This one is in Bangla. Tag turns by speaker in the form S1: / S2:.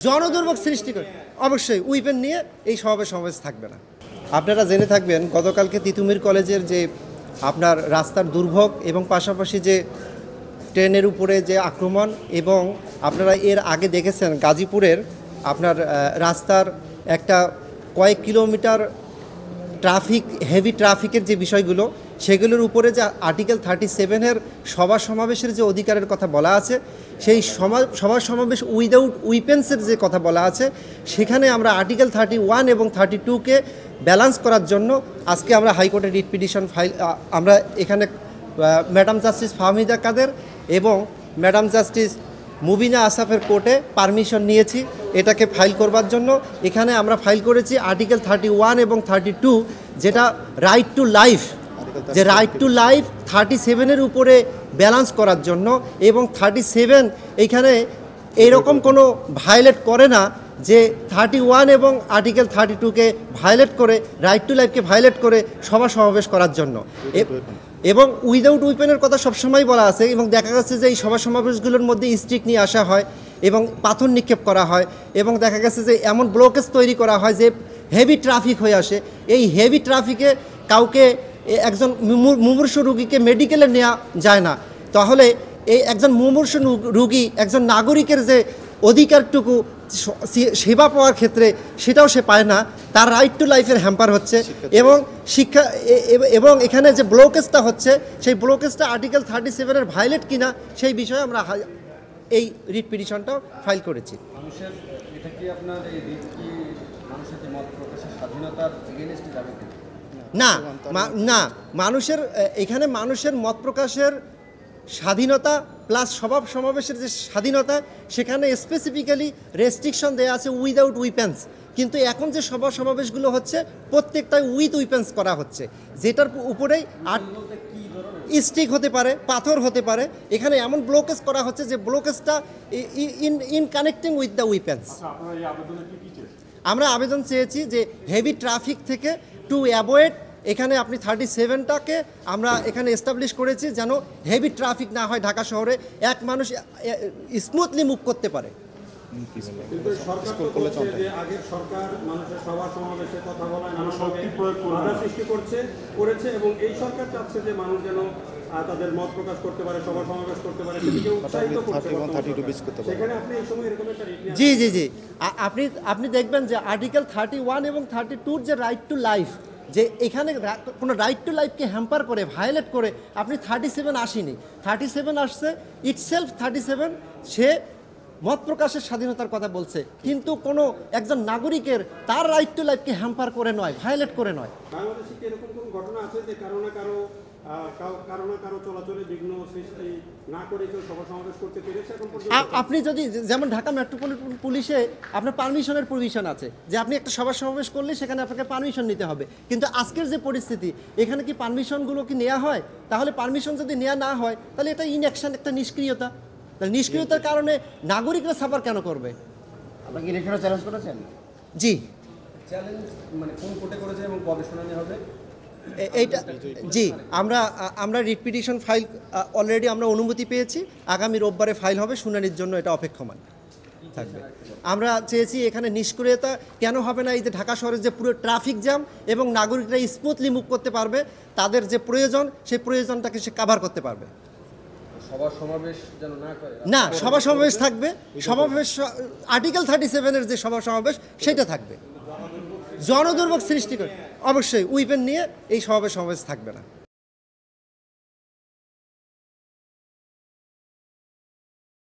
S1: জনদুর্ভোগ সৃষ্টি করে অবশ্যই উইপেন নিয়ে এই সমাবেশ থাকবে না। আপনারা জেনে থাকবেন গতকালকে তিতুমির কলেজের যে আপনার রাস্তার দুর্ভোগ এবং পাশাপাশি যে ট্রেনের উপরে যে আক্রমণ, এবং আপনারা এর আগে দেখেছেন গাজীপুরের আপনার রাস্তার একটা কয়েক কিলোমিটার হেভি ট্রাফিকের যে বিষয়গুলো, সেগুলোর উপরে যে আর্টিকেল 37-এর সমাবেশের যে অধিকারের কথা বলা আছে, সেই সমাবেশ উইদাউট উইপেন্সের যে কথা বলা আছে, সেখানে আমরা আর্টিকেল 31 এবং 32-কে ব্যালেন্স করার জন্য আজকে আমরা হাইকোর্টে রিট পিটিশন ফাইল, আমরা এখানে ম্যাডাম জাস্টিস ফাহমিদা কাদের এবং ম্যাডাম জাস্টিস মুবিনা আসাফের কোর্টে পারমিশন নিয়েছি এটাকে ফাইল করবার জন্য। এখানে আমরা ফাইল করেছি আর্টিকেল 31 এবং 32, যেটা রাইট টু লাইফ, যে রাইট টু লাইফ 37-এর উপরে ব্যালেন্স করার জন্য, এবং 37 এইখানে এইরকম কোনো ভায়োলেট করে না যে 31 এবং আর্টিকেল 32-কে ভায়োলেট করে, রাইট টু লাইফকে ভায়োলেট করে সমাবেশ করার জন্য। এবং উইদাউট উইপেনের কথা সবসময় বলা আছে, এবং দেখা গেছে যে এই সমাবেশগুলোর মধ্যে স্টিক নিয়ে আসা হয় এবং পাথর নিক্ষেপ করা হয়, এবং দেখা গেছে যে এমন ব্লকেজ তৈরি করা হয় যে হেভি ট্রাফিক হয়ে আসে। এই হেভি ট্রাফিকে কাউকে, একজন মুমূর্ষু রুগীকে মেডিকেলে নেওয়া যায় না, তাহলে এই একজন মুমূর্ষু রুগী, একজন নাগরিকের যে অধিকারটুকু সেবা পাওয়ার ক্ষেত্রে, সেটাও সে পায় না, তার রাইট টু লাইফের হ্যাম্পার হচ্ছে। এবং এবং এখানে যে ব্লকেজটা হচ্ছে, সেই ব্লকেজটা আর্টিকেল 37-এর ভায়োলেট কিনা সেই বিষয়ে আমরা এই রিট পিটিশনটা ফাইল করেছি। না না, মানুষের এখানে মানুষের মত প্রকাশের স্বাধীনতা প্লাস সমাবেশের যে স্বাধীনতা, সেখানে স্পেসিফিক্যালি রেস্ট্রিকশন দেওয়া আছে উইদাউট উইপেন্স। কিন্তু এখন যে সমাবেশগুলো হচ্ছে প্রত্যেকটাই উইথ উইপেন্স করা হচ্ছে, যেটার উপরেই স্টিক হতে পারে, পাথর হতে পারে। এখানে এমন ব্লকেজ করা হচ্ছে যে ব্লকেজটা in connecting with the weapons. আমরা আবেদন চেয়েছি যে হেভি ট্রাফিক থেকে টু অ্যাভয়েড, এখানে আপনি 37টাকে আমরা এখানে এস্টাবলিশ করেছি যেন হেভি ট্রাফিক না হয় ঢাকা শহরে, এক মানুষ স্মুথলি মুভ করতে পারে।
S2: তাদের মত প্রকাশ করতে পারে, সভা সমাবেশ করতে পারে।
S1: জি জি জি, আপনি দেখবেন যে আর্টিকেল 31 এবং 32-র যে রাইট টু লাইফ, যে এখানে কোনো রাইট টু লাইফকে হ্যাম্পার করে, ভায়োলেট করে আপনি 37 আসেনি, 37 আসছে ইটসেলফ 37, সে মত প্রকাশের স্বাধীনতার কথা বলছে, কিন্তু কোনো একজন নাগরিকের তার রাইট টু লাইফকে হ্যাম্পার করে নয়, ভায়োলেট করে নয়।
S2: বাংলাদেশে কি এরকম কোনো ঘটনা আছে যে কারো না কারো চলাচলে বিঘ্ন সৃষ্টি না করে কেউ সভা সমাবেশ করতে পেরেছে এখন পর্যন্ত?
S1: আপনি যদি, যেমন ঢাকা মেট্রোপলিটন পুলিশে আপনার পারমিশনের প্রভিশন আছে, যে আপনি একটা সভা সমাবেশ করলে সেখানে আপনাকে পারমিশন নিতে হবে। কিন্তু আজকের যে পরিস্থিতি, এখানে কি পারমিশনগুলো কি নেওয়া হয়? তাহলে পারমিশন যদি নেওয়া না হয়, তাহলে এটা ইনঅ্যাকশন, একটা নিষ্ক্রিয়তা। তাহলে নিষ্ক্রিয়তার কারণে নাগরিকরা সাফার কেন করবে?
S3: আপনাকে ইলেকশনে চ্যালেঞ্জ করেছেন?
S1: জি,
S2: চ্যালেঞ্জ মানে কোন কোর্টে করেছেন এবং কবে শুনানি হবে?
S1: এইটা জি, আমরা রিট পিটিশন ফাইল অলরেডি আমরা অনুমতি পেয়েছি, আগামী রোববারে ফাইল হবে, শুনানির জন্য এটা অপেক্ষমান থাকবে। আমরা চেয়েছি এখানে নিষ্ক্রিয়তা কেন হবে না, এই যে ঢাকা শহরের যে পুরো ট্রাফিক জ্যাম, এবং নাগরিকরা স্মুথলি মুভ করতে পারবে, তাদের যে প্রয়োজন সেই প্রয়োজনটাকে সে কাভার করতে পারবে।
S2: সভা সমাবেশ যেন না করে,
S1: না, সভা সমাবেশ থাকবে, সমাবেশ আর্টিকেল 37-এর যে সমাবেশ সেটা থাকবে। জনদুর্ভোগ সৃষ্টি করে অবশ্যই উইপেন নিয়ে এই সমাবেশ থাকবে না।